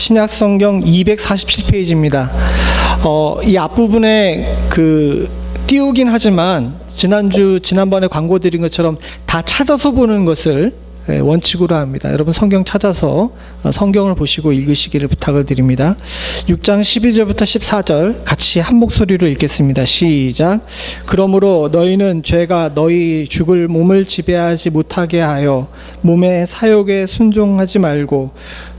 신약성경 247페이지입니다. 이 앞부분에 띄우긴 하지만 지난번에 광고 드린 것처럼 다 찾아서 보는 것을 원칙으로 합니다. 여러분 성경 찾아서 성경을 보시고 읽으시기를 부탁을 드립니다. 6장 12절부터 14절 같이 한 목소리로 읽겠습니다. 시작. 그러므로 너희는 죄가 너희 죽을 몸을 지배하지 못하게 하여 몸의 사욕에 순종하지 말고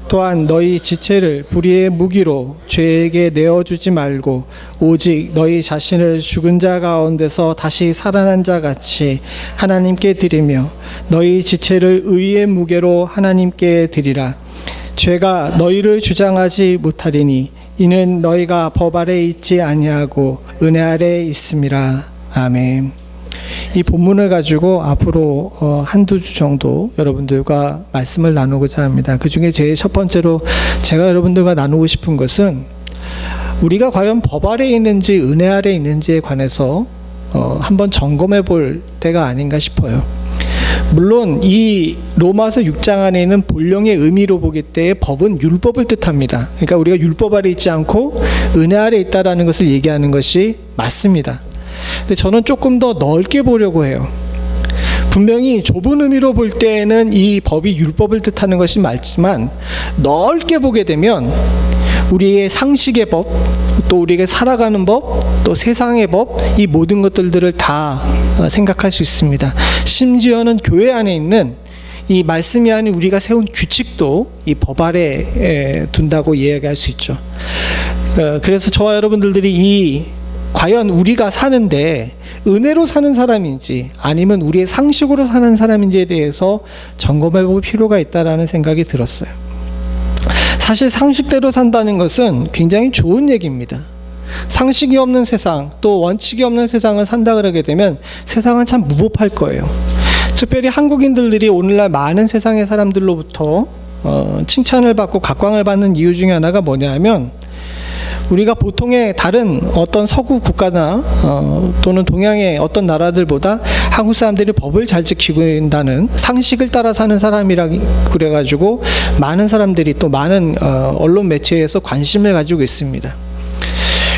또한 너희 지체를 불의의 무기로 죄에게 내어주지 말고 오직 너희 자신을 죽은 자 가운데서 다시 살아난 자 같이 하나님께 드리며 너희 지체를 의의 무게로 하나님께 드리라. 죄가 너희를 주장하지 못하리니 이는 너희가 법 아래 있지 아니하고 은혜 아래 있음이라. 아멘. 이 본문을 가지고 앞으로 한두 주 정도 여러분들과 말씀을 나누고자 합니다. 그 중에 제일 첫 번째로 제가 여러분들과 나누고 싶은 것은 우리가 과연 법 아래 있는지 은혜 아래 있는지에 관해서 한번 점검해 볼 때가 아닌가 싶어요. 물론 이 로마서 6장 안에 있는 본령의 의미로 보기 때에 법은 율법을 뜻합니다. 그러니까 우리가 율법 아래 있지 않고 은혜 아래 있다라는 것을 얘기하는 것이 맞습니다. 근데 저는 조금 더 넓게 보려고 해요. 분명히 좁은 의미로 볼 때에는 이 법이 율법을 뜻하는 것이 맞지만 넓게 보게 되면 우리의 상식의 법, 또 우리가 살아가는 법, 또 세상의 법, 이 모든 것들을 다 생각할 수 있습니다. 심지어는 교회 안에 있는 이 말씀이 아닌 우리가 세운 규칙도 이 법 아래 둔다고 이야기할 수 있죠. 그래서 저와 여러분들이 과연 우리가 사는데 은혜로 사는 사람인지 아니면 우리의 상식으로 사는 사람인지에 대해서 점검해 볼 필요가 있다라는 생각이 들었어요. 사실 상식대로 산다는 것은 굉장히 좋은 얘기입니다. 상식이 없는 세상, 또 원칙이 없는 세상을 산다 그러게 되면 세상은 참 무법할 거예요. 특별히 한국인들이 오늘날 많은 세상의 사람들로부터 칭찬을 받고 각광을 받는 이유 중에 하나가 뭐냐면 우리가 보통의 다른 어떤 서구 국가나 또는 동양의 어떤 나라들보다 한국 사람들이 법을 잘 지키고 있다는 상식을 따라 사는 사람이라 그래가지고 많은 사람들이 또 많은 언론 매체에서 관심을 가지고 있습니다.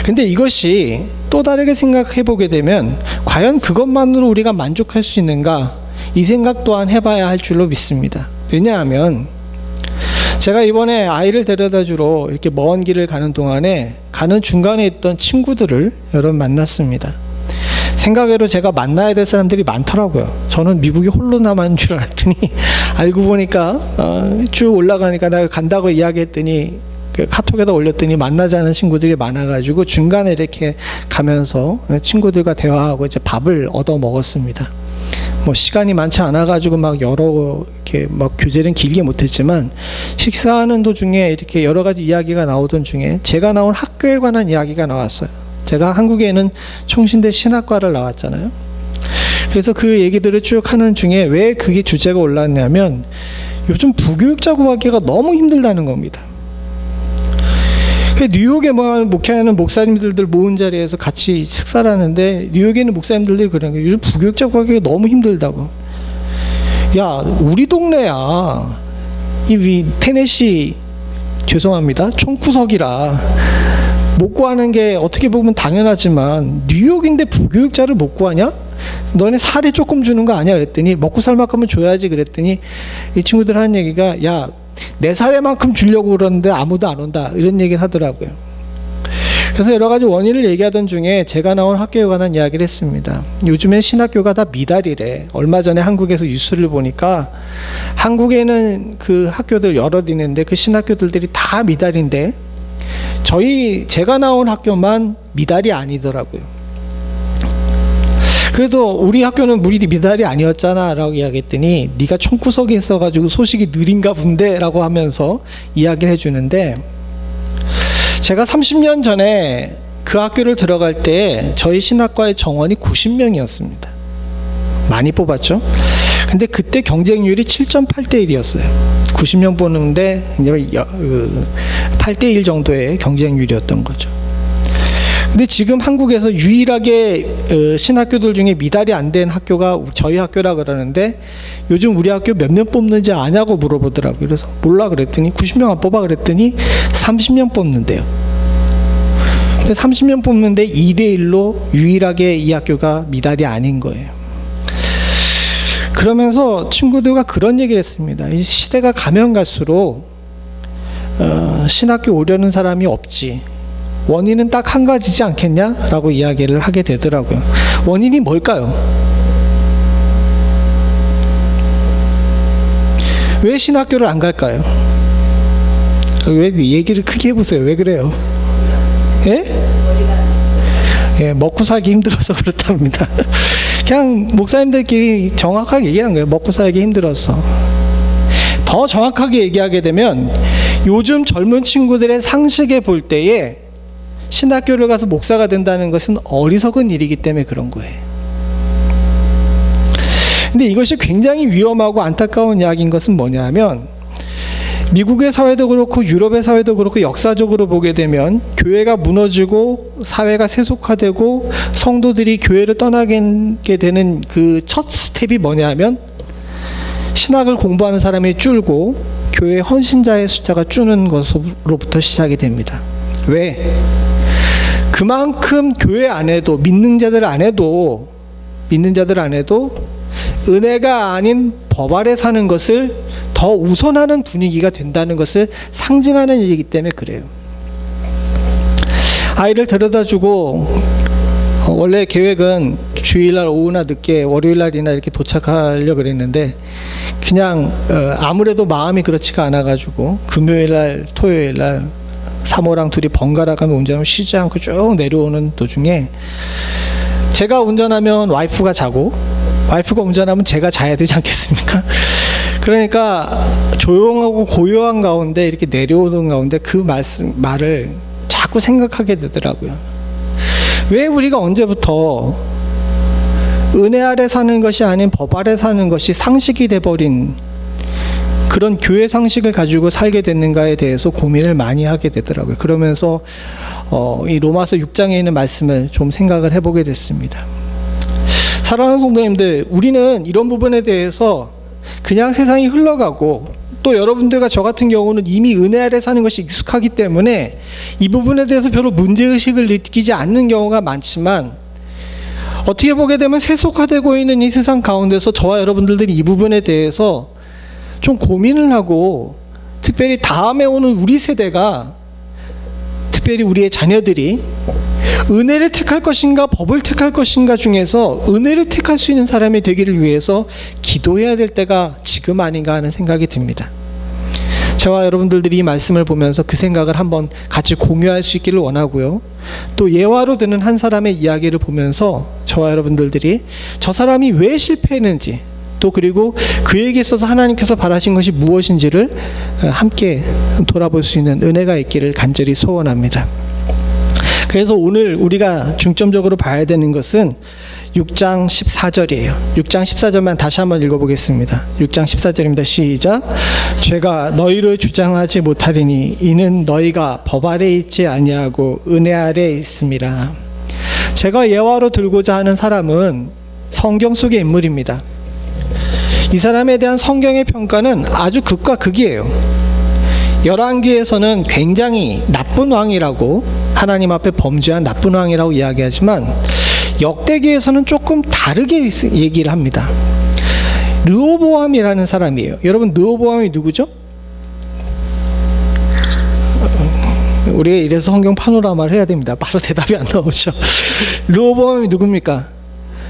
근데 이것이 또 다르게 생각해 보게 되면 과연 그것만으로 우리가 만족할 수 있는가, 이 생각 또한 해봐야 할 줄로 믿습니다. 왜냐하면 제가 이번에 아이를 데려다 주러 이렇게 먼 길을 가는 동안에 가는 중간에 있던 친구들을 여러 번 만났습니다. 생각외로 제가 만나야 될 사람들이 많더라고요. 저는 미국에 홀로 남은 줄 알았더니 알고 보니까 쭉 올라가니까 나 간다고 이야기했더니 카톡에다 올렸더니 만나자는 친구들이 많아가지고 중간에 이렇게 가면서 친구들과 대화하고 이제 밥을 얻어 먹었습니다. 뭐 시간이 많지 않아가지고 막 이렇게 막 교제는 길게 못했지만 식사하는 도중에 이렇게 여러 가지 이야기가 나오던 중에 제가 나온 학교에 관한 이야기가 나왔어요. 제가 한국에는 총신대 신학과를 나왔잖아요. 그래서 그 얘기들을 쭉 하는 중에 왜 그게 주제가 올랐냐면 요즘 부교육자 구하기가 너무 힘들다는 겁니다. 뉴욕에 목회하는 목사님들 모은 자리에서 같이 식사를 하는데 뉴욕에 있는 목사님들이 그러는 거예요. 요즘 부교육자 구하기가 너무 힘들다고. 야, 우리 동네야 이 테네시 죄송합니다 총구석이라 못 구하는 게 어떻게 보면 당연하지만 뉴욕인데 부교육자를 못 구하냐? 너네 사례 조금 주는 거 아니야? 그랬더니 먹고 살 만큼은 줘야지. 그랬더니 이 친구들 하는 얘기가 야, 내 사례만큼 주려고 그러는데 아무도 안 온다, 이런 얘기를 하더라고요. 그래서 여러 가지 원인을 얘기하던 중에 제가 나온 학교에 관한 이야기를 했습니다. 요즘엔 신학교가 다 미달이래. 얼마 전에 한국에서 뉴스를 보니까 한국에는 그 학교들 여럿 있는데 그 신학교들이 다 미달인데 제가 나온 학교만 미달이 아니더라고요. 그래도 우리 학교는 미달이 아니었잖아 라고 이야기했더니 네가 총구석에 있어가지고 소식이 느린가 본데 라고 하면서 이야기를 해주는데, 제가 30년 전에 그 학교를 들어갈 때 저희 신학과의 정원이 90명이었습니다. 많이 뽑았죠. 근데 그때 경쟁률이 7.8대 1이었어요. 90명 보는데 8대 1 정도의 경쟁률이었던 거죠. 근데 지금 한국에서 유일하게 신학교들 중에 미달이 안 된 학교가 저희 학교라 그러는데 요즘 우리 학교 몇 명 뽑는지 아냐고 물어보더라고요. 그래서 몰라 그랬더니 90명 안 뽑아 그랬더니 30명 뽑는데요. 근데 30명 뽑는데 2대1로 유일하게 이 학교가 미달이 아닌 거예요. 그러면서 친구들과 그런 얘기를 했습니다. 이 시대가 가면 갈수록 신학교 오려는 사람이 없지. 원인은 딱 한 가지지 않겠냐라고 이야기를 하게 되더라고요. 원인이 뭘까요? 왜 신학교를 안 갈까요? 왜 얘기를 크게 해보세요. 왜 그래요? 예? 예, 먹고 살기 힘들어서 그렇답니다. 그냥 목사님들끼리 정확하게 얘기하는 거예요. 먹고 살기 힘들어서. 더 정확하게 얘기하게 되면 요즘 젊은 친구들의 상식에 볼 때에 신학교를 가서 목사가 된다는 것은 어리석은 일이기 때문에 그런 거예요. 근데 이것이 굉장히 위험하고 안타까운 이야기인 것은 뭐냐면 미국의 사회도 그렇고 유럽의 사회도 그렇고 역사적으로 보게 되면 교회가 무너지고 사회가 세속화되고 성도들이 교회를 떠나게 되는 그 첫 스텝이 뭐냐면 신학을 공부하는 사람이 줄고 교회 헌신자의 숫자가 줄는 것으로부터 시작이 됩니다. 왜? 그만큼 교회 안에도 믿는 자들 안에도 은혜가 아닌 법 아래 사는 것을 더 우선하는 분위기가 된다는 것을 상징하는 일이기 때문에 그래요. 아이를 데려다주고 원래 계획은 주일날 오후나 늦게 월요일날이나 이렇게 도착하려고 그랬는데 그냥 아무래도 마음이 그렇지가 않아가지고 금요일날 토요일날 사모랑 둘이 번갈아 가면 운전하면 쉬지 않고 쭉 내려오는 도중에 제가 운전하면 와이프가 자고 와이프가 운전하면 제가 자야 되지 않겠습니까? 그러니까 조용하고 고요한 가운데 이렇게 내려오는 가운데 그 말을 자꾸 생각하게 되더라고요. 왜 우리가 언제부터 은혜 아래 사는 것이 아닌 법 아래 사는 것이 상식이 돼버린 그런 교회 상식을 가지고 살게 됐는가에 대해서 고민을 많이 하게 되더라고요. 그러면서 이 로마서 6장에 있는 말씀을 좀 생각을 해보게 됐습니다. 사랑하는 성도님들, 우리는 이런 부분에 대해서 그냥 세상이 흘러가고 또 여러분들과 저 같은 경우는 이미 은혜 아래 사는 것이 익숙하기 때문에 이 부분에 대해서 별로 문제의식을 느끼지 않는 경우가 많지만 어떻게 보게 되면 세속화되고 있는 이 세상 가운데서 저와 여러분들이 이 부분에 대해서 좀 고민을 하고 특별히 다음에 오는 우리 세대가 특별히 우리의 자녀들이 은혜를 택할 것인가 법을 택할 것인가 중에서 은혜를 택할 수 있는 사람이 되기를 위해서 기도해야 될 때가 지금 아닌가 하는 생각이 듭니다. 저와 여러분들이 이 말씀을 보면서 그 생각을 한번 같이 공유할 수 있기를 원하고요. 또 예화로 드는 한 사람의 이야기를 보면서 저와 여러분들이 저 사람이 왜 실패했는지 또 그리고 그에게 있어서 하나님께서 바라신 것이 무엇인지를 함께 돌아볼 수 있는 은혜가 있기를 간절히 소원합니다. 그래서 오늘 우리가 중점적으로 봐야 되는 것은 6장 14절이에요. 6장 14절만 다시 한번 읽어보겠습니다. 6장 14절입니다. 시작. 죄가 너희를 주장하지 못하리니 이는 너희가 법 아래 있지 아니하고 은혜 아래 있음이라. 제가 예화로 들고자 하는 사람은 성경 속의 인물입니다. 이 사람에 대한 성경의 평가는 아주 극과 극이에요. 열왕기에서는 굉장히 나쁜 왕이라고 하나님 앞에 범죄한 나쁜 왕이라고 이야기하지만 역대기에서는 조금 다르게 얘기를 합니다. 르호보암이라는 사람이에요. 여러분 르호보암이 누구죠? 우리가 이래서 성경 파노라마를 해야 됩니다. 바로 대답이 안 나오죠. 르호보암이 누굽니까?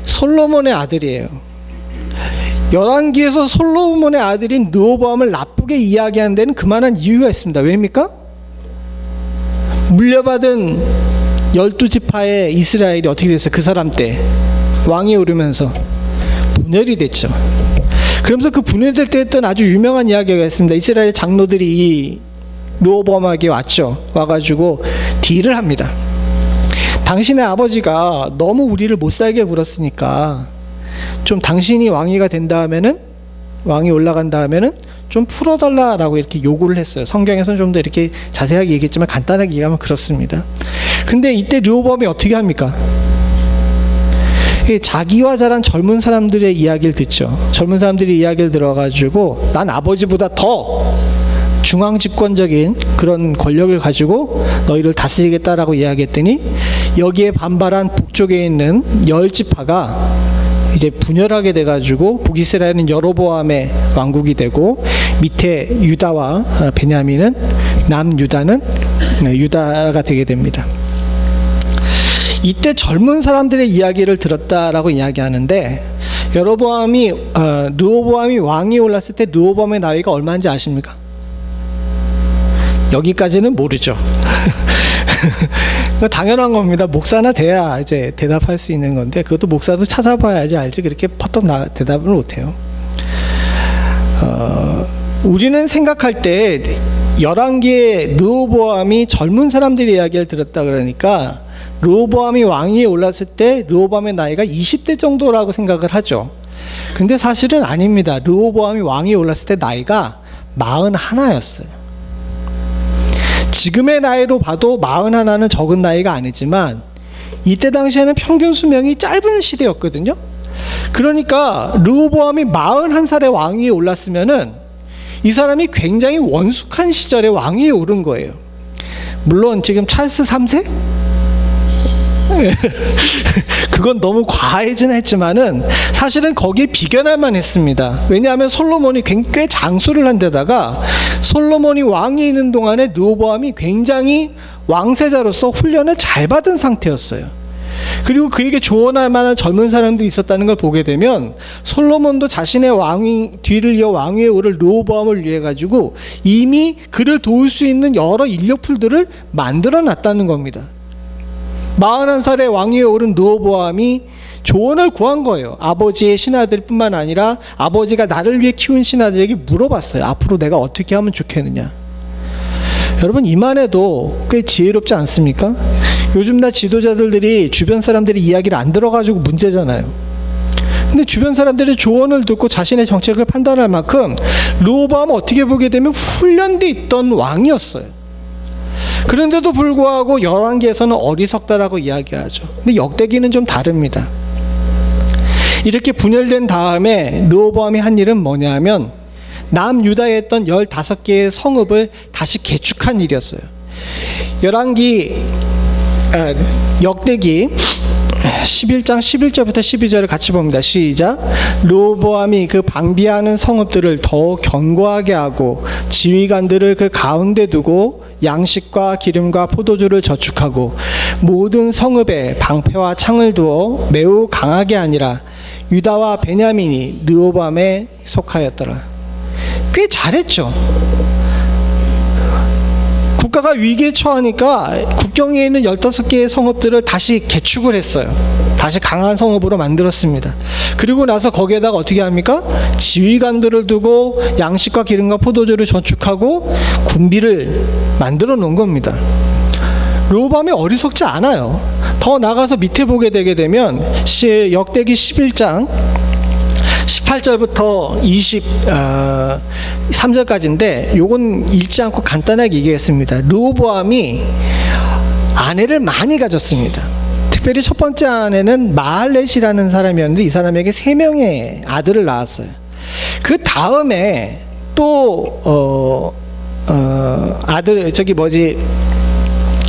솔로몬의 아들이에요. 열왕기에서 솔로몬의 아들인 르호보암을 나쁘게 이야기하는 데는 그만한 이유가 있습니다. 왜입니까? 물려받은 12지파의 이스라엘이 어떻게 됐어요? 그 사람 때 왕이 오르면서 분열이 됐죠. 그러면서 그 분열될 때 했던 아주 유명한 이야기가 있습니다. 이스라엘 장로들이 이 르호보암에게 왔죠. 와가지고 딜을 합니다. 당신의 아버지가 너무 우리를 못 살게 굴었으니까 좀 당신이 왕이 올라간 다음에는 좀 풀어달라라고 이렇게 요구를 했어요. 성경에서는 좀 더 이렇게 자세하게 얘기했지만 간단하게 얘기하면 그렇습니다. 근데 이때 르호보암이 어떻게 합니까? 자기와 자란 젊은 사람들의 이야기를 듣죠. 젊은 사람들이 이야기를 들어가지고 난 아버지보다 더 중앙 집권적인 그런 권력을 가지고 너희를 다스리겠다라고 이야기했더니 여기에 반발한 북쪽에 있는 열지파가 이제 분열하게 돼가지고 북이스라엘은 여로보암의 왕국이 되고 밑에 유다와 베냐민은 남유다는 유다가 되게 됩니다. 이때 젊은 사람들의 이야기를 들었다라고 이야기하는데 르호보암이 왕이 올랐을 때 르호보암의 나이가 얼마인지 아십니까? 여기까지는 모르죠. 당연한 겁니다. 목사나 돼야 이제 대답할 수 있는 건데 그것도 목사도 찾아봐야지 알지 그렇게 퍼뜩 대답을 못해요. 우리는 생각할 때 11개의 르호보암이 젊은 사람들의 이야기를 들었다 그러니까 르호보암이 왕위에 올랐을 때 르호보암의 나이가 20대 정도라고 생각을 하죠. 근데 사실은 아닙니다. 르호보암이 왕위에 올랐을 때 나이가 41였어요. 지금의 나이로 봐도 41는 적은 나이가 아니지만 이때 당시에는 평균 수명이 짧은 시대였거든요. 그러니까 르호보암이 41살에 왕위에 올랐으면은 이 사람이 굉장히 원숙한 시절에 왕위에 오른 거예요. 물론 지금 찰스 3세? 그건 너무 과해진 했지만은 사실은 거기에 비견할 만했습니다. 왜냐하면 솔로몬이 꽤 장수를 한 데다가 솔로몬이 왕위에 있는 동안에 르호보암이 굉장히 왕세자로서 훈련을 잘 받은 상태였어요. 그리고 그에게 조언할 만한 젊은 사람들이 있었다는 걸 보게 되면 솔로몬도 자신의 뒤를 이어 왕위에 오를 르호보암을 위해 가지고 이미 그를 도울 수 있는 여러 인력풀들을 만들어 놨다는 겁니다. 41살에 왕위에 오른 르호보암이 조언을 구한 거예요. 아버지의 신하들 뿐만 아니라 아버지가 나를 위해 키운 신하들에게 물어봤어요. 앞으로 내가 어떻게 하면 좋겠느냐. 여러분 이만 해도 꽤 지혜롭지 않습니까? 요즘 다 지도자들이 주변 사람들의 이야기를 안 들어가지고 문제잖아요. 근데 주변 사람들의 조언을 듣고 자신의 정책을 판단할 만큼 르호보암은 어떻게 보게 되면 훈련돼 있던 왕이었어요. 그런데도 불구하고 열왕기에서는 어리석다라고 이야기하죠. 근데 역대기는 좀 다릅니다. 이렇게 분열된 다음에 르호보암이 한 일은 뭐냐면 남유다에 있던 15개의 성읍을 다시 개축한 일이었어요. 역대기 11장 11절부터 12절을 같이 봅니다. 시작. 르호보암이 그 방비하는 성읍들을 더 견고하게 하고 지휘관들을 그 가운데 두고 양식과 기름과 포도주를 저축하고 모든 성읍에 방패와 창을 두어 매우 강하게 하니라. 유다와 베냐민이 르호보암에 속하였더라. 꽤 잘했죠. 국가가 위기에 처하니까 국경에 있는 15개의 성읍들을 다시 개축을 했어요. 다시 강한 성읍으로 만들었습니다. 그리고 나서 거기에다가 어떻게 합니까? 지휘관들을 두고 양식과 기름과 포도주를 저축하고 군비를 만들어 놓은 겁니다. 르호보암이 어리석지 않아요. 더 나가서 밑에 보게 되게 되면 역대기 11장 18절부터 23절까지인데 요건 읽지 않고 간단하게 얘기했습니다. 르호보암이 아내를 많이 가졌습니다. 특별히 첫 번째 아내는 마할렛이라는 사람이었는데 이 사람에게 3명의 아들을 낳았어요. 그 다음에 또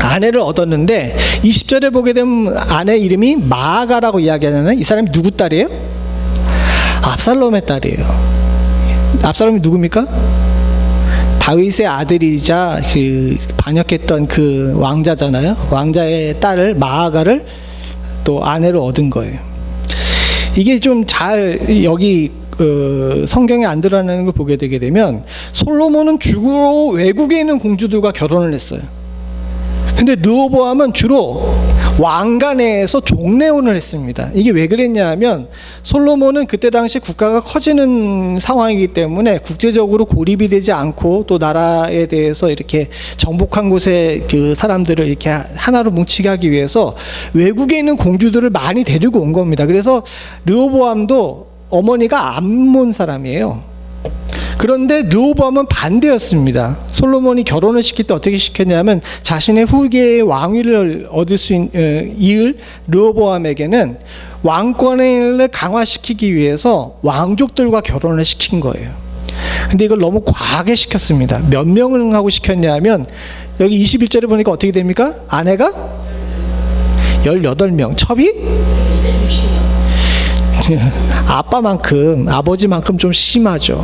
아내를 얻었는데 20절에 보게 되면 아내 이름이 마아가라고 이야기하잖아요. 이 사람이 누구 딸이에요? 압살롬의 딸이에요. 압살롬이 누굽니까? 다윗의 아들이자 그 반역했던 그 왕자잖아요. 왕자의 딸을 마아가를 또 아내로 얻은 거예요. 이게 좀 잘 여기 성경에 안 드러나는 걸 보게 되게 되면 솔로몬은 주로 외국에 있는 공주들과 결혼을 했어요. 근데 르호보암은 주로 왕관에서 종례혼을 했습니다. 이게 왜 그랬냐 하면 솔로몬은 그때 당시 국가가 커지는 상황이기 때문에 국제적으로 고립이 되지 않고 또 나라에 대해서 이렇게 정복한 곳에 그 사람들을 이렇게 하나로 뭉치게 하기 위해서 외국에 있는 공주들을 많이 데리고 온 겁니다. 그래서 르호보암도 어머니가 암몬 사람이에요. 그런데 르호보암은 반대였습니다. 솔로몬이 결혼을 시킬 때 어떻게 시켰냐면 자신의 후계의 왕위를 얻을 수 있는 이을 르호보암에게는 왕권을 강화시키기 위해서 왕족들과 결혼을 시킨 거예요. 근데 이걸 너무 과하게 시켰습니다. 몇 명을 하고 시켰냐면 여기 21절에 보니까 어떻게 됩니까? 아내가 18명, 첩이 아빠만큼, 아버지만큼 좀 심하죠.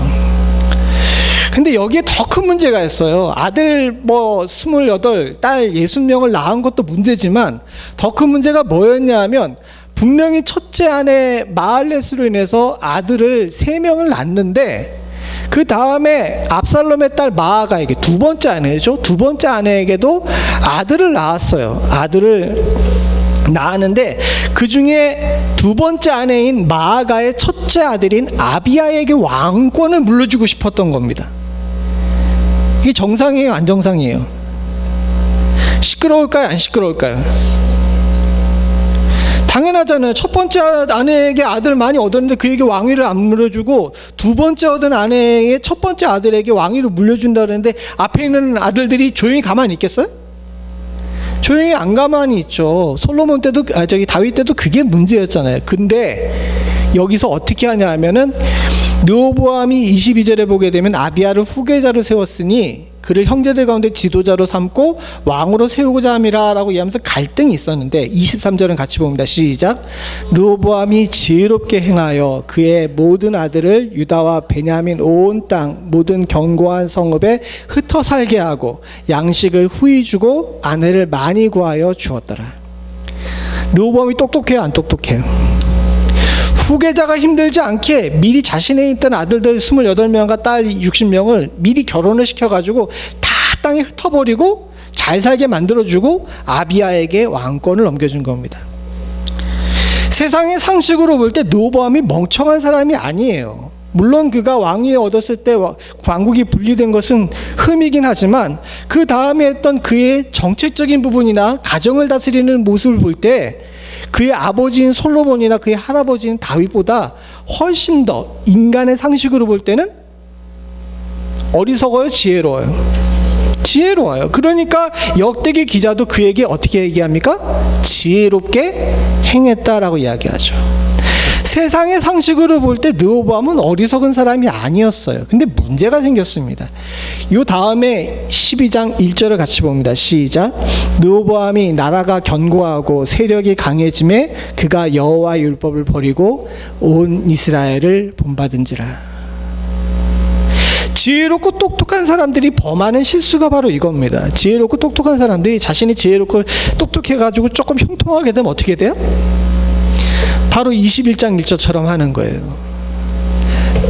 근데 여기에 더 큰 문제가 있어요. 아들 28, 딸 60명을 낳은 것도 문제지만 더 큰 문제가 뭐였냐면 분명히 첫째 아내 마할렛으로 인해서 아들을 3명을 낳는데 그 다음에 압살롬의 딸 마아가에게 두 번째 아내죠. 두 번째 아내에게도 아들을 낳았어요. 아들을 낳았는데 그 중에 두 번째 아내인 마아가의 첫째 아들인 아비야에게 왕권을 물려주고 싶었던 겁니다. 이게 정상이에요, 안 정상이에요? 시끄러울까요, 안 시끄러울까요? 당연하잖아요. 첫 번째 아내에게 아들 많이 얻었는데 그에게 왕위를 안 물려주고 두 번째 얻은 아내의 첫 번째 아들에게 왕위를 물려준다 그랬는데 앞에 있는 아들들이 조용히 가만히 있겠어요? 조용히 안 가만히 있죠. 솔로몬 때도 다윗 때도 그게 문제였잖아요. 근데 여기서 어떻게 하냐 하면은 르호보암이 22절에 보게 되면 아비야를 후계자로 세웠으니 그를 형제들 가운데 지도자로 삼고 왕으로 세우고자 함이라 라고 얘기하면서 갈등이 있었는데 23절은 같이 봅니다. 시작. 르호보암이 지혜롭게 행하여 그의 모든 아들을 유다와 베냐민 온 땅 모든 견고한 성읍에 흩어 살게 하고 양식을 후히 주고 아내를 많이 구하여 주었더라. 르호보암이 똑똑해요, 안 똑똑해요? 후계자가 힘들지 않게 미리 자신에 있던 아들들 28명과 딸 60명을 미리 결혼을 시켜가지고 다 땅에 흩어버리고 잘 살게 만들어주고 아비야에게 왕권을 넘겨준 겁니다. 세상의 상식으로 볼 때 르호보암이 멍청한 사람이 아니에요. 물론 그가 왕위에 얻었을 때 왕국이 분리된 것은 흠이긴 하지만 그 다음에 했던 그의 정책적인 부분이나 가정을 다스리는 모습을 볼 때 그의 아버지인 솔로몬이나 그의 할아버지인 다윗보다 훨씬 더 인간의 상식으로 볼 때는 어리석어요, 지혜로워요? 지혜로워요. 그러니까 역대기 기자도 그에게 어떻게 얘기합니까? 지혜롭게 행했다라고 이야기하죠. 세상의 상식으로 볼 때 르호보암은 어리석은 사람이 아니었어요. 근데 문제가 생겼습니다. 이 다음에 12장 1절을 같이 봅니다. 시작. 르호보암이 나라가 견고하고 세력이 강해짐에 그가 여호와의 율법을 버리고 온 이스라엘을 본받은지라. 지혜롭고 똑똑한 사람들이 범하는 실수가 바로 이겁니다. 지혜롭고 똑똑한 사람들이 자신이 지혜롭고 똑똑해가지고 조금 형통하게 되면 어떻게 돼요? 바로 21장 1절처럼 하는 거예요.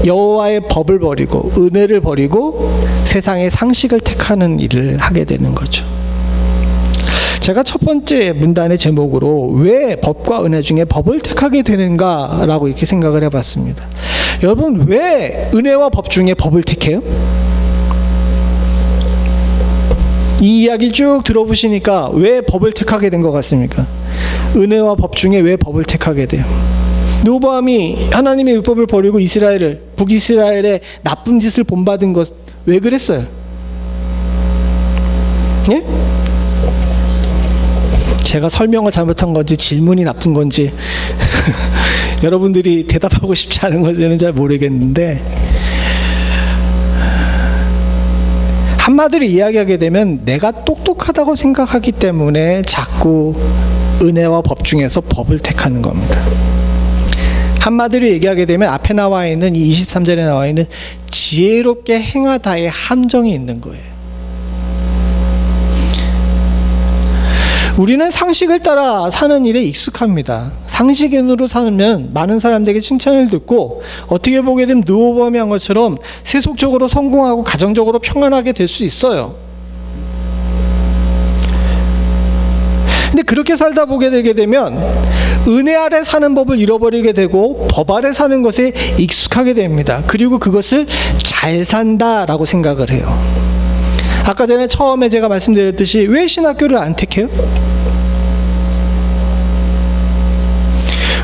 여호와의 법을 버리고 은혜를 버리고 세상의 상식을 택하는 일을 하게 되는 거죠. 제가 첫 번째 문단의 제목으로 왜 법과 은혜 중에 법을 택하게 되는가라고 이렇게 생각을 해봤습니다. 여러분, 왜 은혜와 법 중에 법을 택해요? 이 이야기 쭉 들어보시니까 왜 법을 택하게 된 것 같습니까? 은혜와 법 중에 왜 법을 택하게 돼요? 르호보암이 하나님의 율법을 버리고 북이스라엘의 나쁜 짓을 본받은 것 왜 그랬어요? 예? 제가 설명을 잘못한 건지 질문이 나쁜 건지 여러분들이 대답하고 싶지 않은 건지는 잘 모르겠는데 한마디로 이야기하게 되면 내가 똑똑하다고 생각하기 때문에 자꾸 은혜와 법 중에서 법을 택하는 겁니다. 한마디로 얘기하게 되면 앞에 나와 있는 이 23절에 나와 있는 지혜롭게 행하다의 함정이 있는 거예요. 우리는 상식을 따라 사는 일에 익숙합니다. 상식인으로 살면 많은 사람들에게 칭찬을 듣고 어떻게 보게 되면 르호보암이 한 것처럼 세속적으로 성공하고 가정적으로 평안하게 될 수 있어요. 근데 그렇게 살다 보게 되게 되면 은혜 아래 사는 법을 잃어버리게 되고 법 아래 사는 것에 익숙하게 됩니다. 그리고 그것을 잘 산다라고 생각을 해요. 아까 전에 처음에 제가 말씀드렸듯이 왜 신학교를 안 택해요?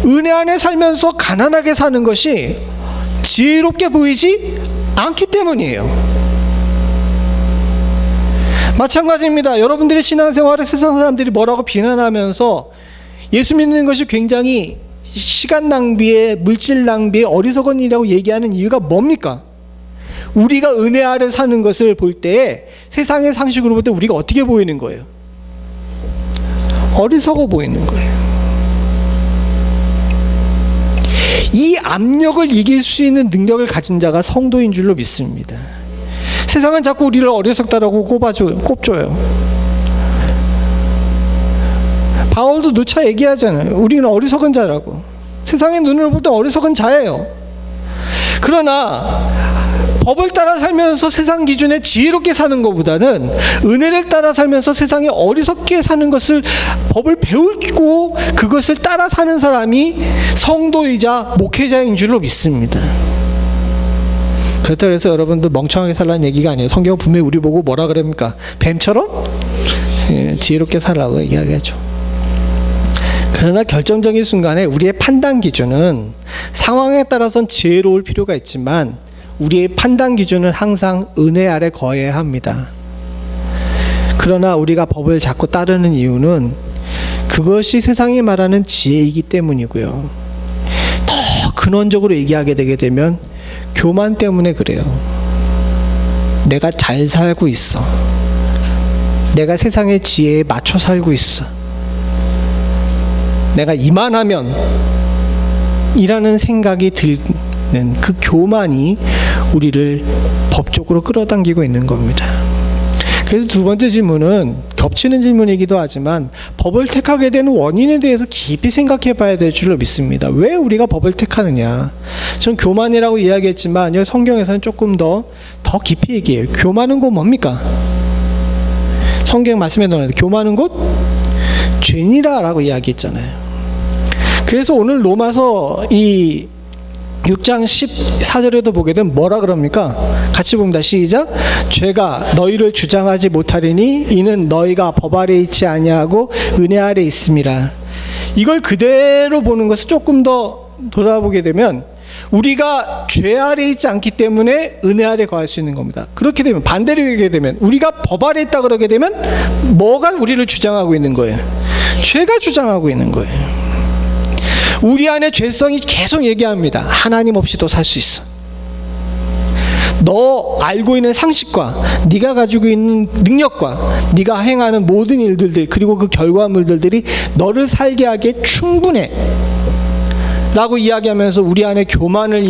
은혜 안에 살면서 가난하게 사는 것이 지혜롭게 보이지 않기 때문이에요. 마찬가지입니다. 여러분들의 신앙생활에 세상 사람들이 뭐라고 비난하면서 예수 믿는 것이 굉장히 시간 낭비에, 물질 낭비에 어리석은 일이라고 얘기하는 이유가 뭡니까? 우리가 은혜 아래 사는 것을 볼 때 세상의 상식으로 볼 때 우리가 어떻게 보이는 거예요? 어리석어 보이는 거예요. 이 압력을 이길 수 있는 능력을 가진 자가 성도인 줄로 믿습니다. 세상은 자꾸 우리를 어리석다라고 꼽줘요. 바울도 누차 얘기하잖아요. 우리는 어리석은 자라고. 세상의 눈으로 볼 때 어리석은 자예요. 그러나 법을 따라 살면서 세상 기준에 지혜롭게 사는 것보다는 은혜를 따라 살면서 세상에 어리석게 사는 것을 법을 배우고 그것을 따라 사는 사람이 성도이자 목회자인 줄로 믿습니다. 그렇다고 해서 여러분들 멍청하게 살라는 얘기가 아니에요. 성경은 분명히 우리 보고 뭐라 그럽니까? 뱀처럼 지혜롭게 살라고 이야기하죠. 그러나 결정적인 순간에 우리의 판단 기준은 상황에 따라서는 지혜로울 필요가 있지만 우리의 판단 기준은 항상 은혜 아래 거해야 합니다. 그러나 우리가 법을 자꾸 따르는 이유는 그것이 세상이 말하는 지혜이기 때문이고요. 더 근원적으로 얘기하게 되게 되면 교만 때문에 그래요. 내가 잘 살고 있어. 내가 세상의 지혜에 맞춰 살고 있어. 내가 이만하면 이라는 생각이 드는 그 교만이 우리를 법적으로 끌어당기고 있는 겁니다. 그래서 두 번째 질문은 겹치는 질문이기도 하지만 법을 택하게 되는 원인에 대해서 깊이 생각해 봐야 될 줄로 믿습니다. 왜 우리가 법을 택하느냐? 저는 교만이라고 이야기했지만 여기 성경에서는 조금 더 깊이 얘기해요. 교만은 곧 뭡니까? 성경 말씀에 나오는데 교만은 곧 죄니라라고 이야기했잖아요. 그래서 오늘 로마서 이 6장 14절에도 보게 되면 뭐라 그럽니까? 같이 봅니다. 시작. 죄가 너희를 주장하지 못하리니 이는 너희가 법 아래 있지 아니하고 은혜 아래 있음이라. 이걸 그대로 보는 것을 조금 더 돌아보게 되면 우리가 죄 아래 있지 않기 때문에 은혜 아래 거할 수 있는 겁니다. 그렇게 되면 반대로 얘기하게 되면 우리가 법 아래 있다 그러게 되면 뭐가 우리를 주장하고 있는 거예요? 죄가 주장하고 있는 거예요. 우리 안에 죄성이 계속 얘기합니다. 하나님 없이도 살 수 있어. 너 알고 있는 상식과 네가 가지고 있는 능력과 네가 행하는 모든 일들들 그리고 그 결과물들이 너를 살게 하기에 충분해 라고 이야기하면서 우리 안에 교만을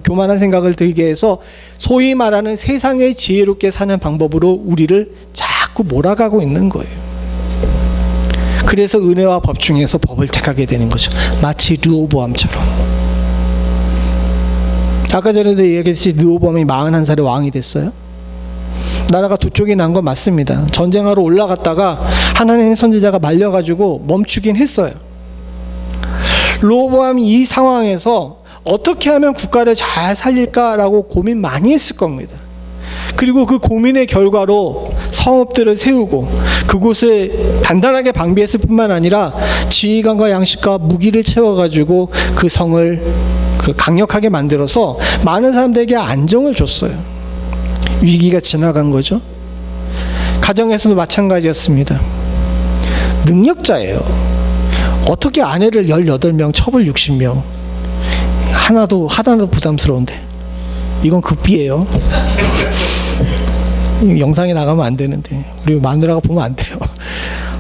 교만한 생각을 들게 해서 소위 말하는 세상에 지혜롭게 사는 방법으로 우리를 자꾸 몰아가고 있는 거예요. 그래서 은혜와 법 중에서 법을 택하게 되는 거죠. 마치 르호보암처럼. 아까 전에도 얘기했듯이 르호보암이 41살에 왕이 됐어요. 나라가 두 쪽이 난 건 맞습니다. 전쟁하러 올라갔다가 하나님의 선지자가 말려가지고 멈추긴 했어요. 르호보암이 이 상황에서 어떻게 하면 국가를 잘 살릴까라고 고민 많이 했을 겁니다. 그리고 그 고민의 결과로 성읍들을 세우고 그곳을 단단하게 방비했을 뿐만 아니라 지휘관과 양식과 무기를 채워가지고 그 성을 강력하게 만들어서 많은 사람들에게 안정을 줬어요. 위기가 지나간 거죠. 가정에서도 마찬가지였습니다. 능력자예요. 어떻게 아내를 18명, 첩을 60명 하나도 부담스러운데 이건 극비예요. 영상에 나가면 안 되는데 우리 마누라가 보면 안 돼요.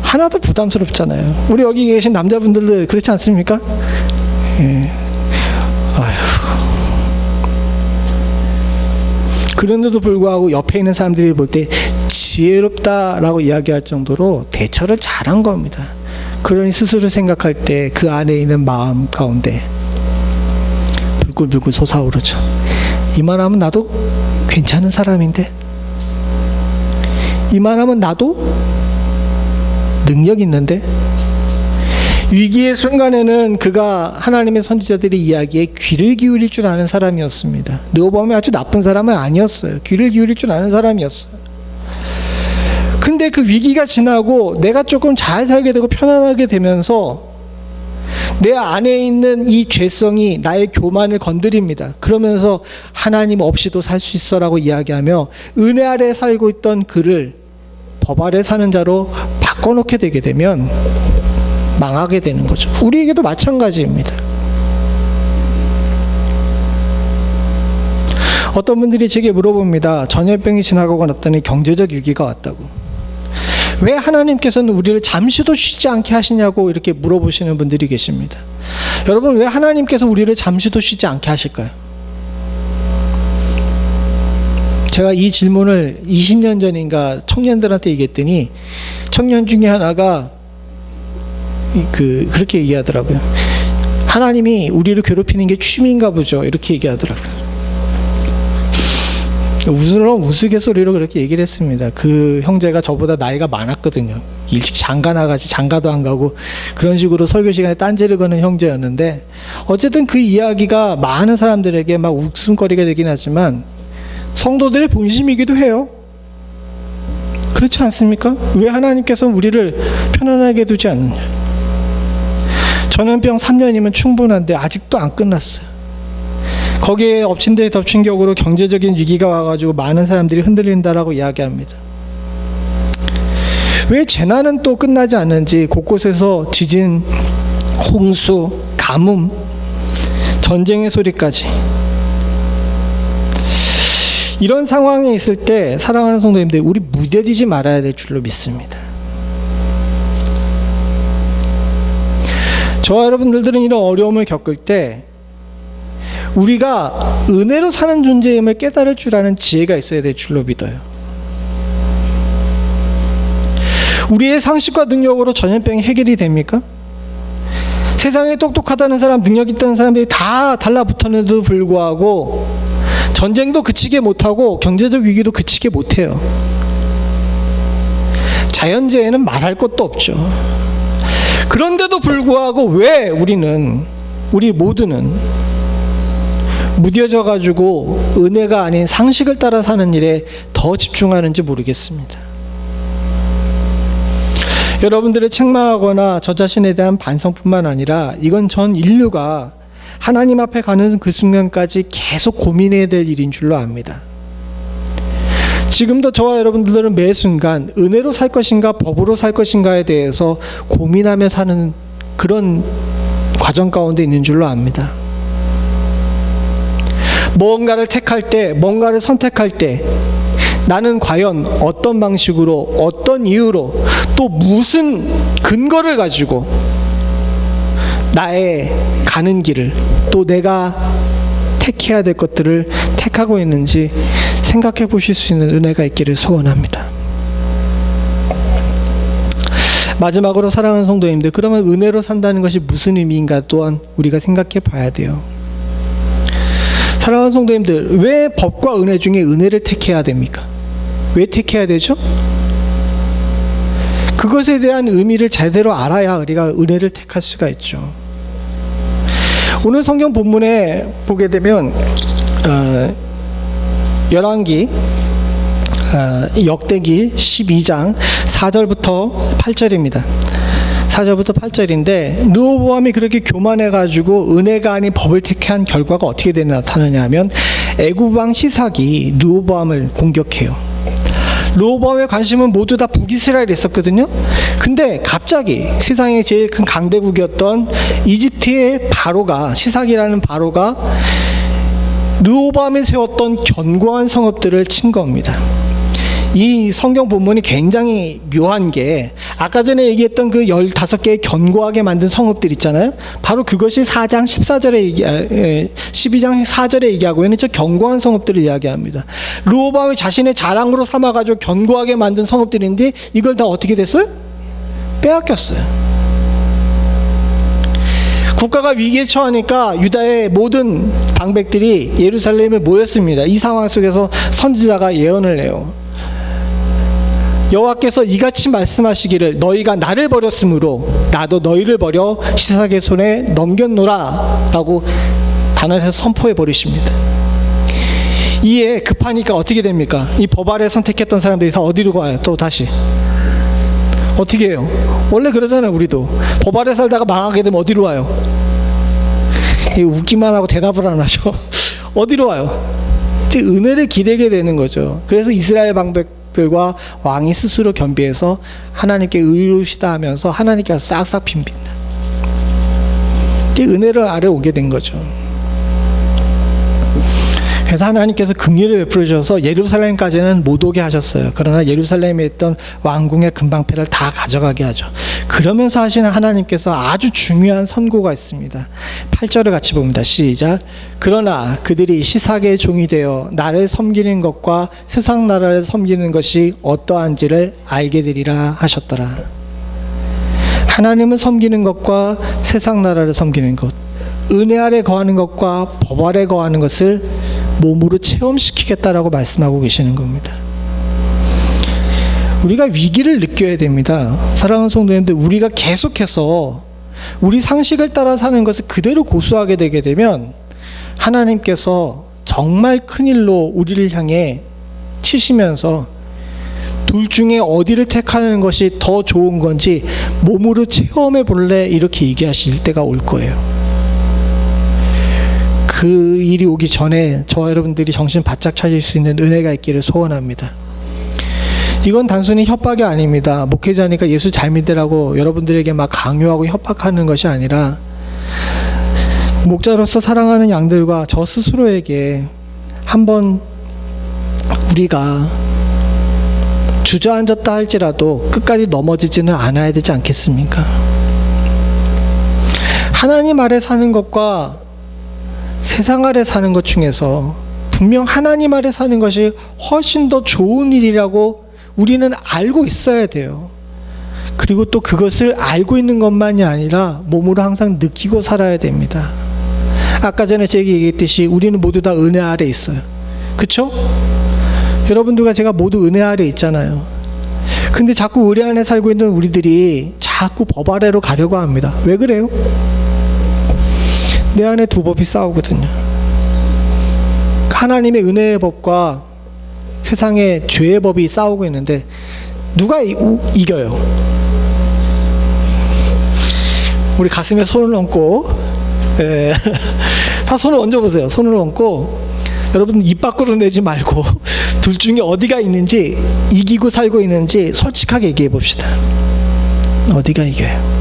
하나도 부담스럽잖아요. 우리 여기 계신 남자분들도 그렇지 않습니까? 예. 아휴. 그런데도 불구하고 옆에 있는 사람들이 볼 때 지혜롭다라고 이야기할 정도로 대처를 잘한 겁니다. 그러니 스스로 생각할 때 그 안에 있는 마음 가운데 불글불글 솟아오르죠. 이만하면 나도 괜찮은 사람인데, 이만하면 나도 능력 있는데. 위기의 순간에는 그가 하나님의 선지자들의 이야기에 귀를 기울일 줄 아는 사람이었습니다. 르호보암이 아주 나쁜 사람은 아니었어요. 귀를 기울일 줄 아는 사람이었어요. 근데 그 위기가 지나고 내가 조금 잘 살게 되고 편안하게 되면서 내 안에 있는 이 죄성이 나의 교만을 건드립니다. 그러면서 하나님 없이도 살 수 있어라고 이야기하며 은혜 아래 살고 있던 그를 법 아래 사는 자로 바꿔놓게 되게 되면 망하게 되는 거죠. 우리에게도 마찬가지입니다. 어떤 분들이 제게 물어봅니다. 전염병이 지나가고 났더니 경제적 위기가 왔다고. 왜 하나님께서는 우리를 잠시도 쉬지 않게 하시냐고 이렇게 물어보시는 분들이 계십니다. 여러분, 왜 하나님께서 우리를 잠시도 쉬지 않게 하실까요? 제가 이 질문을 20년 전인가 청년들한테 얘기했더니 청년 중에 하나가 그렇게 얘기하더라고요. 하나님이 우리를 괴롭히는 게 취미인가 보죠. 이렇게 얘기하더라고요. 우스갯소리로 그렇게 얘기를 했습니다. 그 형제가 저보다 나이가 많았거든요. 일찍 장가 나가지 장가도 안 가고 그런 식으로 설교 시간에 딴지를 거는 형제였는데, 어쨌든 그 이야기가 많은 사람들에게 막 웃음거리가 되긴 하지만 성도들의 본심이기도 해요. 그렇지 않습니까? 왜 하나님께서는 우리를 편안하게 두지 않느냐. 전염병 3년이면 충분한데 아직도 안 끝났어요. 거기에 엎친 데 덮친 격으로 경제적인 위기가 와가지고 많은 사람들이 흔들린다라고 이야기합니다. 왜 재난은 또 끝나지 않는지, 곳곳에서 지진, 홍수, 가뭄, 전쟁의 소리까지. 이런 상황에 있을 때 사랑하는 성도님들, 우리 무뎌지지 말아야 될 줄로 믿습니다. 저와 여러분들은 이런 어려움을 겪을 때 우리가 은혜로 사는 존재임을 깨달을 줄 아는 지혜가 있어야 될 줄로 믿어요. 우리의 상식과 능력으로 전염병이 해결이 됩니까? 세상에 똑똑하다는 사람, 능력 있다는 사람들이 다 달라붙었는데도 불구하고 전쟁도 그치게 못하고 경제적 위기도 그치게 못해요. 자연재해는 말할 것도 없죠. 그런데도 불구하고 왜 우리 모두는 무뎌져 가지고 은혜가 아닌 상식을 따라 사는 일에 더 집중하는지 모르겠습니다. 여러분들의 책망하거나 저 자신에 대한 반성뿐만 아니라 이건 전 인류가 하나님 앞에 가는 그 순간까지 계속 고민해야 될 일인 줄로 압니다. 지금도 저와 여러분들은 매 순간 은혜로 살 것인가 법으로 살 것인가에 대해서 고민하며 사는 그런 과정 가운데 있는 줄로 압니다. 뭔가를 택할 때, 뭔가를 선택할 때 나는 과연 어떤 방식으로, 어떤 이유로, 또 무슨 근거를 가지고 나의 가는 길을, 또 내가 택해야 될 것들을 택하고 있는지 생각해 보실 수 있는 은혜가 있기를 소원합니다. 마지막으로 사랑하는 성도님들, 그러면 은혜로 산다는 것이 무슨 의미인가 또한 우리가 생각해 봐야 돼요. 사랑하는 성도님들, 왜 법과 은혜 중에 은혜를 택해야 됩니까? 왜 택해야 되죠? 그것에 대한 의미를 제대로 알아야 우리가 은혜를 택할 수가 있죠. 오늘 성경 본문에 보게 되면 열왕기 역대기 12장 4절부터 8절입니다. 4절부터 8절인데 르호보암이 그렇게 교만해가지고 은혜가 아닌 법을 택한 결과가 어떻게 나타나냐 하면 애굽 왕 시삭이 르호보암을 공격해요. 르호보암의 관심은 모두 다 북이스라엘에 있었거든요. 근데 갑자기 세상의 제일 큰 강대국이었던 이집트의 바로가, 시삭이라는 바로가 르호보암이 세웠던 견고한 성읍들을 친 겁니다. 이 성경 본문이 굉장히 묘한 게, 아까 전에 얘기했던 그 15개의 견고하게 만든 성읍들 있잖아요. 바로 그것이 4장 14절에 12장 4절에 얘기하고 있는 저 견고한 성읍들을 이야기합니다. 르호보암이 자신의 자랑으로 삼아가지고 견고하게 만든 성읍들인데 이걸 다 어떻게 됐어요? 빼앗겼어요. 국가가 위기에 처하니까 유다의 모든 방백들이 예루살렘에 모였습니다. 이 상황 속에서 선지자가 예언을 해요. 여호와께서 이같이 말씀하시기를, 너희가 나를 버렸으므로 나도 너희를 버려 시삭의 손에 넘겼노라 라고 단언해서 선포해 버리십니다. 이에 급하니까 어떻게 됩니까? 이 법 아래 선택했던 사람들이 다 어디로 가요? 또 다시 어떻게 해요? 원래 그러잖아요. 우리도 법 아래 살다가 망하게 되면 어디로 와요? 웃기만 하고 대답을 안 하죠. 어디로 와요? 이제 은혜를 기대게 되는 거죠. 그래서 이스라엘 방백들과 왕이 스스로 겸비해서 하나님께 의로우시다 하면서 하나님께서 싹싹 빈빈다. 이제 은혜를 아래 오게 된 거죠. 그래서 하나님께서 긍휼을 베풀어 주셔서 예루살렘까지는 못 오게 하셨어요. 그러나 예루살렘에 있던 왕궁의 금방패를 다 가져가게 하죠. 그러면서 하시는 하나님께서 아주 중요한 선고가 있습니다. 8절을 같이 봅니다. 시작. 그러나 그들이 시삭의 종이 되어 나를 섬기는 것과 세상 나라를 섬기는 것이 어떠한지를 알게 되리라 하셨더라. 하나님을 섬기는 것과 세상 나라를 섬기는 것, 은혜 아래 거하는 것과 법 아래 거하는 것을 몸으로 체험시키겠다라고 말씀하고 계시는 겁니다. 우리가 위기를 느껴야 됩니다. 사랑하는 성도님들, 우리가 계속해서 우리 상식을 따라 사는 것을 그대로 고수하게 되게 되면 하나님께서 정말 큰일로 우리를 향해 치시면서 둘 중에 어디를 택하는 것이 더 좋은 건지 몸으로 체험해 볼래? 이렇게 얘기하실 때가 올 거예요. 그 일이 오기 전에 저와 여러분들이 정신 바짝 차릴 수 있는 은혜가 있기를 소원합니다. 이건 단순히 협박이 아닙니다. 목회자니까 예수 잘 믿으라고 여러분들에게 막 강요하고 협박하는 것이 아니라 목자로서 사랑하는 양들과 저 스스로에게 한번 우리가 주저앉았다 할지라도 끝까지 넘어지지는 않아야 되지 않겠습니까? 하나님 아래 사는 것과 세상 아래 사는 것 중에서 분명 하나님 아래 사는 것이 훨씬 더 좋은 일이라고 우리는 알고 있어야 돼요. 그리고 또 그것을 알고 있는 것만이 아니라 몸으로 항상 느끼고 살아야 됩니다. 아까 전에 제가 얘기했듯이 우리는 모두 다 은혜 아래 있어요. 그렇죠? 여러분들과 제가 모두 은혜 아래 있잖아요. 근데 자꾸 은혜 안에 살고 있는 우리들이 자꾸 법 아래로 가려고 합니다. 왜 그래요? 내 안에 두 법이 싸우거든요. 하나님의 은혜의 법과 세상의 죄의 법이 싸우고 있는데 누가 이겨요? 우리 가슴에 손을 얹고 다 손을 얹어보세요. 손을 얹고 여러분 입 밖으로 내지 말고 둘 중에 어디가 있는지, 이기고 살고 있는지 솔직하게 얘기해 봅시다. 어디가 이겨요?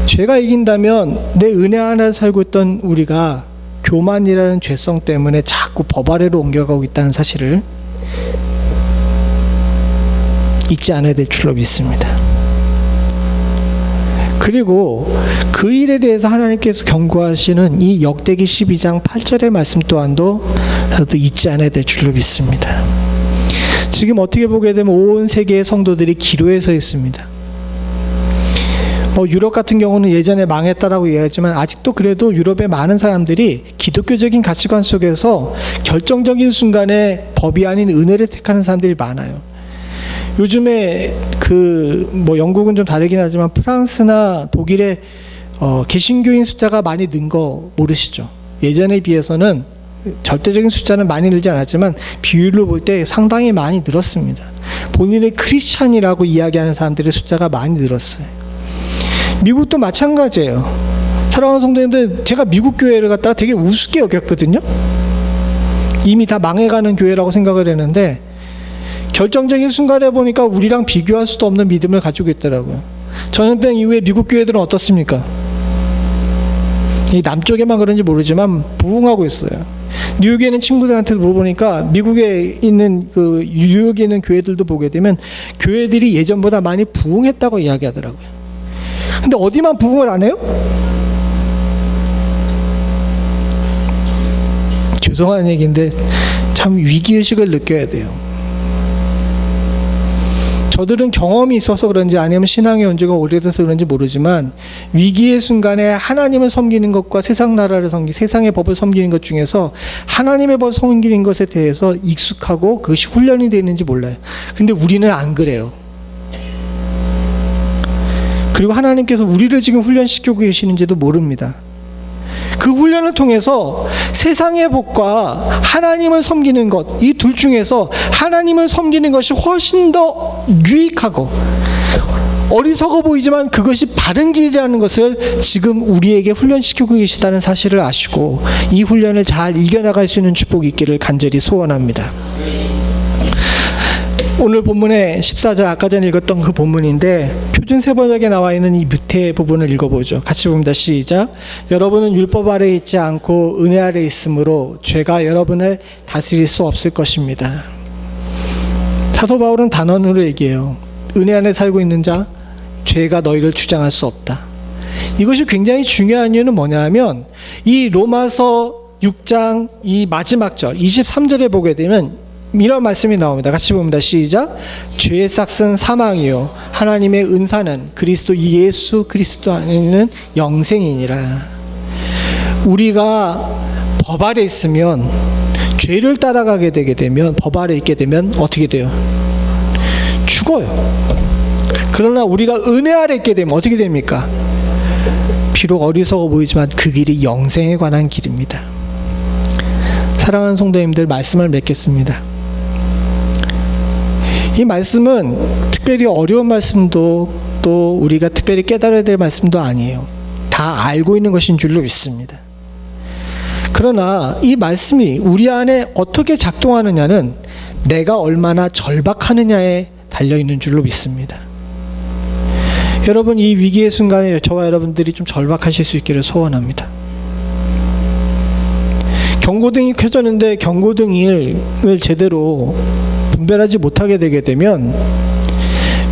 죄가 이긴다면 내 은혜 안에 살고 있던 우리가 교만이라는 죄성 때문에 자꾸 법 아래로 옮겨가고 있다는 사실을 잊지 않아야 될 줄로 믿습니다. 그리고 그 일에 대해서 하나님께서 경고하시는 이 역대기 12장 8절의 말씀 또한도 잊지 않아야 될 줄로 믿습니다. 지금 어떻게 보게 되면 온 세계의 성도들이 기로에 서 있습니다. 유럽 같은 경우는 예전에 망했다라고 얘기하지만 아직도 그래도 유럽의 많은 사람들이 기독교적인 가치관 속에서 결정적인 순간에 법이 아닌 은혜를 택하는 사람들이 많아요. 요즘에 영국은 좀 다르긴 하지만 프랑스나 독일의 개신교인 숫자가 많이 는 거 모르시죠? 예전에 비해서는 절대적인 숫자는 많이 늘지 않았지만 비율로 볼 때 상당히 많이 늘었습니다. 본인의 크리스찬이라고 이야기하는 사람들의 숫자가 많이 늘었어요. 미국도 마찬가지예요. 사랑하는 성도님들, 제가 미국 교회를 갖다가 되게 우습게 여겼거든요. 이미 다 망해가는 교회라고 생각을 했는데 결정적인 순간에 보니까 우리랑 비교할 수도 없는 믿음을 가지고 있더라고요. 전염병 이후에 미국 교회들은 어떻습니까? 이 남쪽에만 그런지 모르지만 부흥하고 있어요. 뉴욕에 있는 친구들한테 물어보니까 미국에 있는 뉴욕에 있는 교회들도 보게 되면 교회들이 예전보다 많이 부흥했다고 이야기하더라고요. 근데 어디만 부흥을 안 해요? 죄송한 얘기인데 참 위기의식을 느껴야 돼요. 저들은 경험이 있어서 그런지 아니면 신앙의 연주가 오래돼서 그런지 모르지만 위기의 순간에 하나님을 섬기는 것과 세상 나라를 세상의 법을 섬기는 것 중에서 하나님의 법을 섬기는 것에 대해서 익숙하고 그것이 훈련이 되는지 몰라요. 근데 우리는 안 그래요. 그리고 하나님께서 우리를 지금 훈련시키고 계시는지도 모릅니다. 그 훈련을 통해서 세상의 복과 하나님을 섬기는 것, 이 둘 중에서 하나님을 섬기는 것이 훨씬 더 유익하고 어리석어 보이지만 그것이 바른 길이라는 것을 지금 우리에게 훈련시키고 계시다는 사실을 아시고 이 훈련을 잘 이겨나갈 수 있는 축복이 있기를 간절히 소원합니다. 오늘 본문의 14절, 아까 전에 읽었던 그 본문인데 표준 세번역에 나와 있는 이 밑에 부분을 읽어보죠. 같이 봅니다. 시작. 여러분은 율법 아래에 있지 않고 은혜 아래에 있으므로 죄가 여러분을 다스릴 수 없을 것입니다. 사도 바울은 단언으로 얘기해요. 은혜 안에 살고 있는 자, 죄가 너희를 주장할 수 없다. 이것이 굉장히 중요한 이유는 뭐냐면 이 로마서 6장 이 마지막 절 23절에 보게 되면 이런 말씀이 나옵니다. 같이 봅니다. 시작. 죄의 삭은 사망이요 하나님의 은사는 그리스도 예수 그리스도 안에 있는 영생이니라. 우리가 법 아래 있으면, 죄를 따라가게 되게 되면, 법 아래 있게 되면 어떻게 돼요? 죽어요. 그러나 우리가 은혜 아래 있게 되면 어떻게 됩니까? 비록 어리석어 보이지만 그 길이 영생에 관한 길입니다. 사랑하는 성도님들, 말씀을 맺겠습니다. 이 말씀은 특별히 어려운 말씀도 또 우리가 특별히 깨달아야 될 말씀도 아니에요. 다 알고 있는 것인 줄로 믿습니다. 그러나 이 말씀이 우리 안에 어떻게 작동하느냐는 내가 얼마나 절박하느냐에 달려있는 줄로 믿습니다. 여러분, 이 위기의 순간에 저와 여러분들이 좀 절박하실 수 있기를 소원합니다. 경고등이 켜졌는데 경고등을 제대로 분별하지 못하게 되게 되면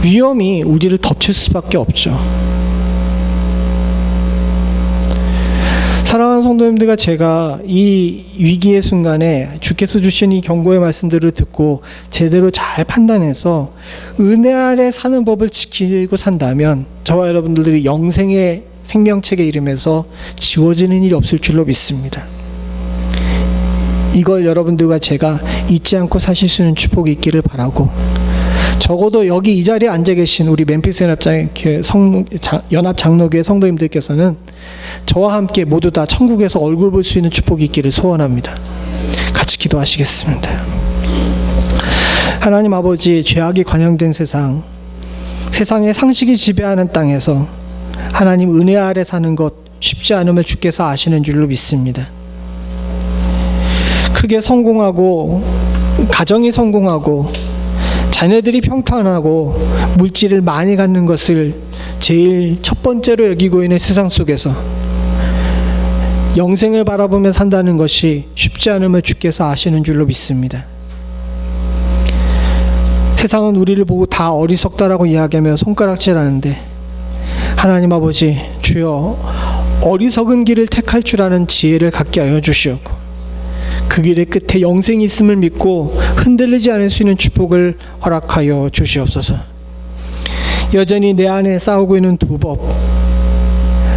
위험이 우리를 덮칠 수밖에 없죠. 사랑하는 성도님들과 제가 이 위기의 순간에 주께서 주신 이 경고의 말씀들을 듣고 제대로 잘 판단해서 은혜 아래 사는 법을 지키고 산다면 저와 여러분들이 영생의 생명책의 이름에서 지워지는 일이 없을 줄로 믿습니다. 이걸 여러분들과 제가 잊지 않고 사실 수 있는 축복이 있기를 바라고, 적어도 여기 이 자리에 앉아 계신 우리 멤피스 연합 장로교회 성도님들께서는 저와 함께 모두 다 천국에서 얼굴 볼 수 있는 축복이 있기를 소원합니다. 같이 기도하시겠습니다. 하나님 아버지, 죄악이 관영된 세상의 상식이 지배하는 땅에서 하나님 은혜 아래 사는 것 쉽지 않음을 주께서 아시는 줄로 믿습니다. 크게 성공하고 가정이 성공하고 자녀들이 평탄하고 물질을 많이 갖는 것을 제일 첫 번째로 여기고 있는 세상 속에서 영생을 바라보며 산다는 것이 쉽지 않음을 주께서 아시는 줄로 믿습니다. 세상은 우리를 보고 다 어리석다라고 이야기하며 손가락질하는데 하나님 아버지, 주여 어리석은 길을 택할 줄 아는 지혜를 갖게 하여 주시옵고 그 길의 끝에 영생이 있음을 믿고 흔들리지 않을 수 있는 축복을 허락하여 주시옵소서. 여전히 내 안에 싸우고 있는 두 법,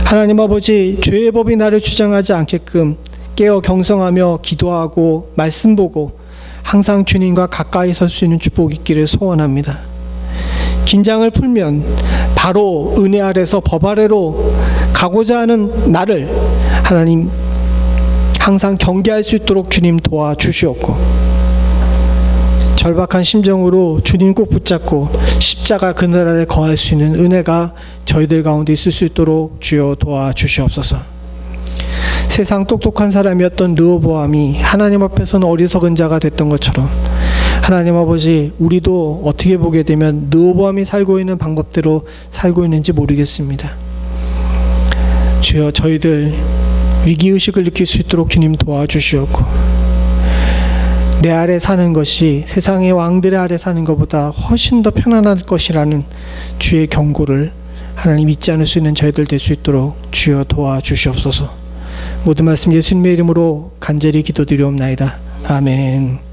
하나님 아버지, 죄의 법이 나를 주장하지 않게끔 깨어 경성하며 기도하고 말씀 보고 항상 주님과 가까이 설 수 있는 축복이 있기를 소원합니다. 긴장을 풀면 바로 은혜 아래서 법 아래로 가고자 하는 나를 하나님 항상 경계할 수 있도록 주님 도와주시옵고, 절박한 심정으로 주님 꼭 붙잡고 십자가 그늘 아래 거할 수 있는 은혜가 저희들 가운데 있을 수 있도록 주여 도와주시옵소서. 세상 똑똑한 사람이었던 르호보암이 하나님 앞에서는 어리석은 자가 됐던 것처럼 하나님 아버지, 우리도 어떻게 보게 되면 르호보암이 살고 있는 방법대로 살고 있는지 모르겠습니다. 주여, 저희들 위기의식을 느낄 수 있도록 주님 도와주시옵고, 내 아래 사는 것이 세상의 왕들의 아래 사는 것보다 훨씬 더 편안할 것이라는 주의 경고를 하나님 잊지 않을 수 있는 저희들 될 수 있도록 주여 도와주시옵소서. 모든 말씀 예수님의 이름으로 간절히 기도드리옵나이다. 아멘.